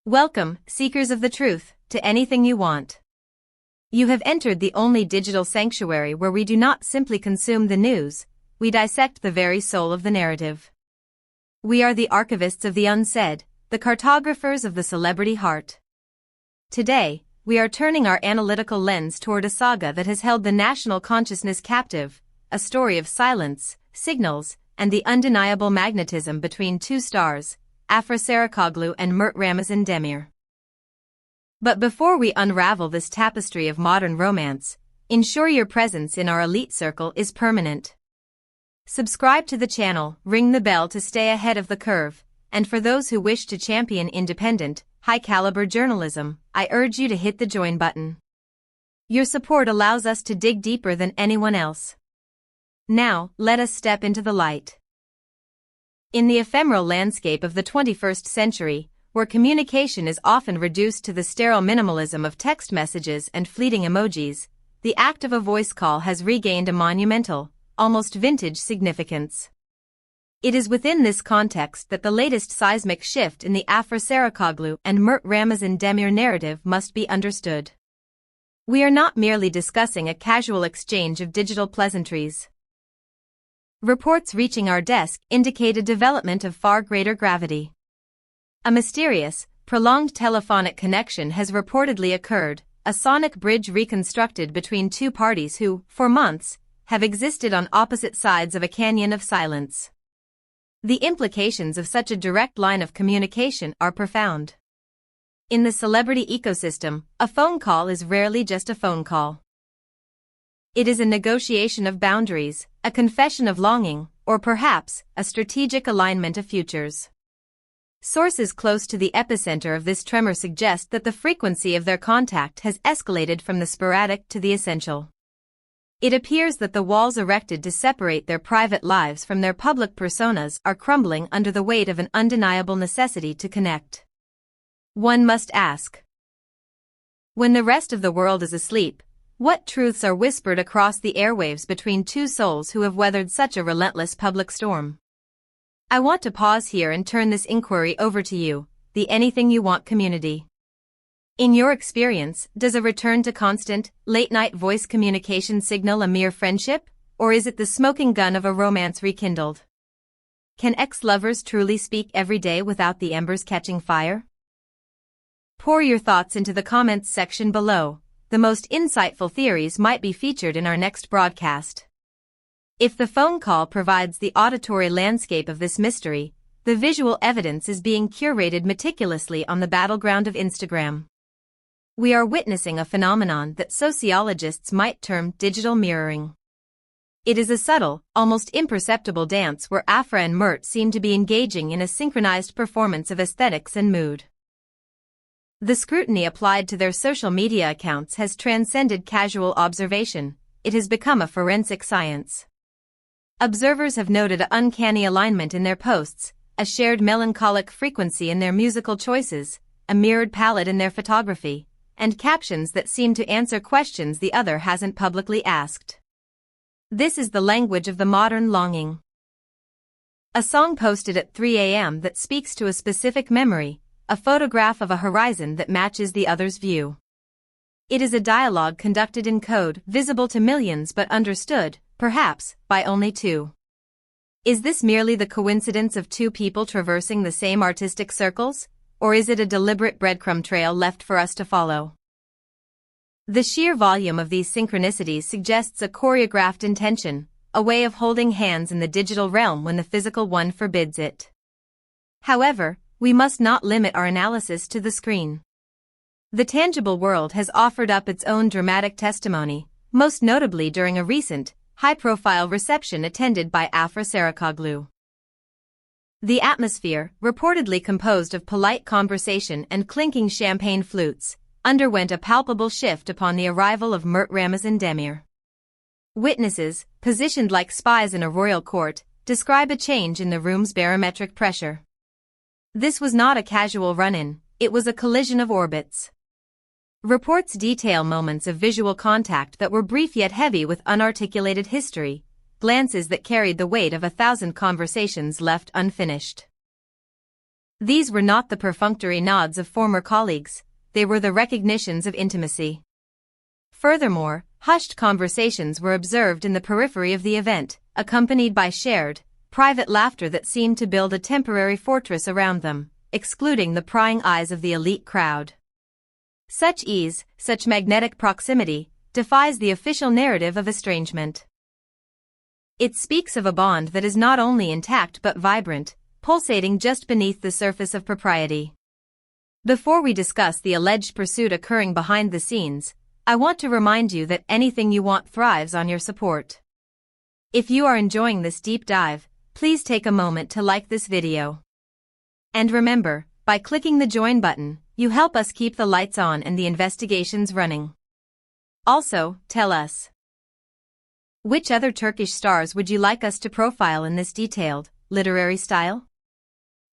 Welcome, seekers of the truth, to Anything You Want. You have entered the only digital sanctuary where we do not simply consume the news, we dissect the very soul of the narrative. We are the archivists of the unsaid, the cartographers of the celebrity heart. Today, we are turning our analytical lens toward a saga that has held the national consciousness captive, a story of silence, signals, and the undeniable magnetism between two stars, Afra Sarıkoglu and Mert Ramazan Demir. But before we unravel this tapestry of modern romance, ensure your presence in our elite circle is permanent. Subscribe to the channel, ring the bell to stay ahead of the curve, and for those who wish to champion independent, high-caliber journalism, I urge you to hit the join button. Your support allows us to dig deeper than anyone else. Now, let us step into the light. In the ephemeral landscape of the 21st century, where communication is often reduced to the sterile minimalism of text messages and fleeting emojis, the act of a voice call has regained a monumental, almost vintage significance. It is within this context that the latest seismic shift in the Afra Sarıkoglu and Mert Ramazan Demir narrative must be understood. We are not merely discussing a casual exchange of digital pleasantries. Reports reaching our desk indicate a development of far greater gravity. A mysterious, prolonged telephonic connection has reportedly occurred, a sonic bridge reconstructed between two parties who, for months, have existed on opposite sides of a canyon of silence. The implications of such a direct line of communication are profound. In the celebrity ecosystem, a phone call is rarely just a phone call. It is a negotiation of boundaries, a confession of longing, or perhaps, a strategic alignment of futures. Sources close to the epicenter of this tremor suggest that the frequency of their contact has escalated from the sporadic to the essential. It appears that the walls erected to separate their private lives from their public personas are crumbling under the weight of an undeniable necessity to connect. One must ask, when the rest of the world is asleep, what truths are whispered across the airwaves between two souls who have weathered such a relentless public storm? I want to pause here and turn this inquiry over to you, the Anything You Want community. In your experience, does a return to constant, late-night voice communication signal a mere friendship, or is it the smoking gun of a romance rekindled? Can ex-lovers truly speak every day without the embers catching fire? Pour your thoughts into the comments section below. The most insightful theories might be featured in our next broadcast. If the phone call provides the auditory landscape of this mystery, the visual evidence is being curated meticulously on the battleground of Instagram. We are witnessing a phenomenon that sociologists might term digital mirroring. It is a subtle, almost imperceptible dance where Afra and Mert seem to be engaging in a synchronized performance of aesthetics and mood. The scrutiny applied to their social media accounts has transcended casual observation, it has become a forensic science. Observers have noted an uncanny alignment in their posts, a shared melancholic frequency in their musical choices, a mirrored palette in their photography, and captions that seem to answer questions the other hasn't publicly asked. This is the language of the modern longing. A song posted at 3 a.m. that speaks to a specific memory, a photograph of a horizon that matches the other's view. It is a dialogue conducted in code, visible to millions but understood, perhaps, by only two. Is this merely the coincidence of two people traversing the same artistic circles, or is it a deliberate breadcrumb trail left for us to follow? The sheer volume of these synchronicities suggests a choreographed intention, a way of holding hands in the digital realm when the physical one forbids it. However, we must not limit our analysis to the screen. The tangible world has offered up its own dramatic testimony, most notably during a recent, high-profile reception attended by Afra Sarıkoglu. The atmosphere, reportedly composed of polite conversation and clinking champagne flutes, underwent a palpable shift upon the arrival of Mert Ramazan Demir. Witnesses, positioned like spies in a royal court, describe a change in the room's barometric pressure. This was not a casual run-in, it was a collision of orbits. Reports detail moments of visual contact that were brief yet heavy with unarticulated history, glances that carried the weight of 1,000 conversations left unfinished. These were not the perfunctory nods of former colleagues, they were the recognitions of intimacy. Furthermore, hushed conversations were observed in the periphery of the event, accompanied by shared, private laughter that seemed to build a temporary fortress around them, excluding the prying eyes of the elite crowd. Such ease, such magnetic proximity, defies the official narrative of estrangement. It speaks of a bond that is not only intact but vibrant, pulsating just beneath the surface of propriety. Before we discuss the alleged pursuit occurring behind the scenes, I want to remind you that anything you want thrives on your support. If you are enjoying this deep dive, please take a moment to like this video. And remember, by clicking the join button, you help us keep the lights on and the investigations running. Also, tell us, which other Turkish stars would you like us to profile in this detailed, literary style?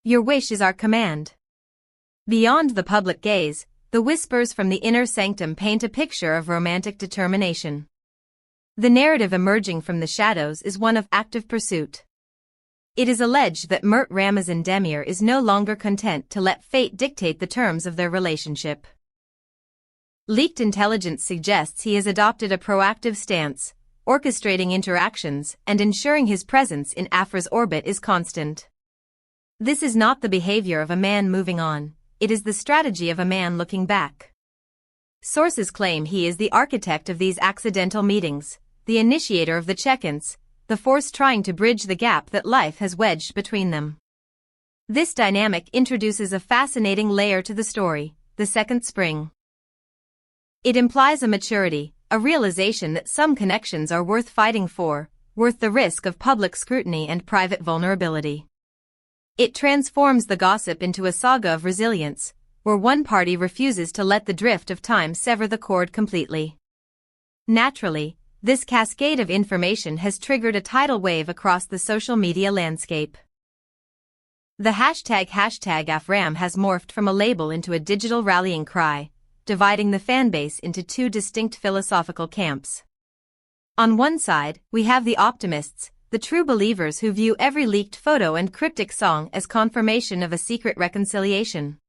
Your wish is our command. Beyond the public gaze, the whispers from the inner sanctum paint a picture of romantic determination. The narrative emerging from the shadows is one of active pursuit. It is alleged that Mert Ramazan Demir is no longer content to let fate dictate the terms of their relationship. Leaked intelligence suggests he has adopted a proactive stance, orchestrating interactions and ensuring his presence in Afra's orbit is constant. This is not the behavior of a man moving on, it is the strategy of a man looking back. Sources claim he is the architect of these accidental meetings, the initiator of the check-ins, the force trying to bridge the gap that life has wedged between them. This dynamic introduces a fascinating layer to the story, the second spring. It implies a maturity, a realization that some connections are worth fighting for, worth the risk of public scrutiny and private vulnerability. It transforms the gossip into a saga of resilience, where one party refuses to let the drift of time sever the cord completely. Naturally, this cascade of information has triggered a tidal wave across the social media landscape. The hashtag #Afram has morphed from a label into a digital rallying cry, dividing the fanbase into two distinct philosophical camps. On one side, we have the optimists, the true believers who view every leaked photo and cryptic song as confirmation of a secret reconciliation.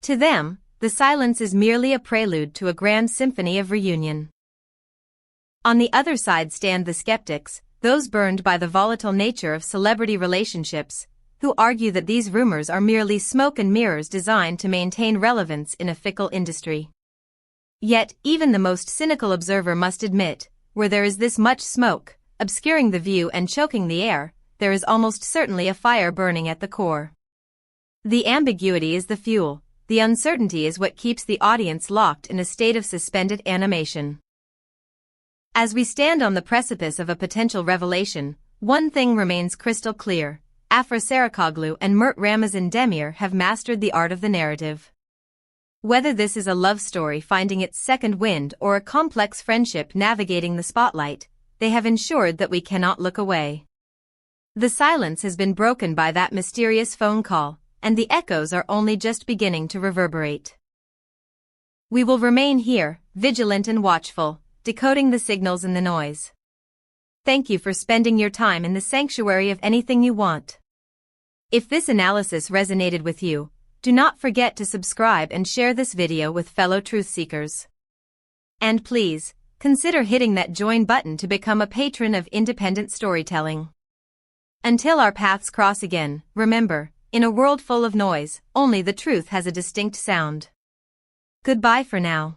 To them, the silence is merely a prelude to a grand symphony of reunion. On the other side stand the skeptics, those burned by the volatile nature of celebrity relationships, who argue that these rumors are merely smoke and mirrors designed to maintain relevance in a fickle industry. Yet, even the most cynical observer must admit, where there is this much smoke, obscuring the view and choking the air, there is almost certainly a fire burning at the core. The ambiguity is the fuel, the uncertainty is what keeps the audience locked in a state of suspended animation. As we stand on the precipice of a potential revelation, one thing remains crystal clear: Afra Sarıkoglu and Mert Ramazan Demir have mastered the art of the narrative. Whether this is a love story finding its second wind or a complex friendship navigating the spotlight, they have ensured that we cannot look away. The silence has been broken by that mysterious phone call, and the echoes are only just beginning to reverberate. We will remain here, vigilant and watchful, decoding the signals in the noise. Thank you for spending your time in the sanctuary of anything you want. If this analysis resonated with you, do not forget to subscribe and share this video with fellow truth seekers. And please, consider hitting that join button to become a patron of independent storytelling. Until our paths cross again, remember, in a world full of noise, only the truth has a distinct sound. Goodbye for now.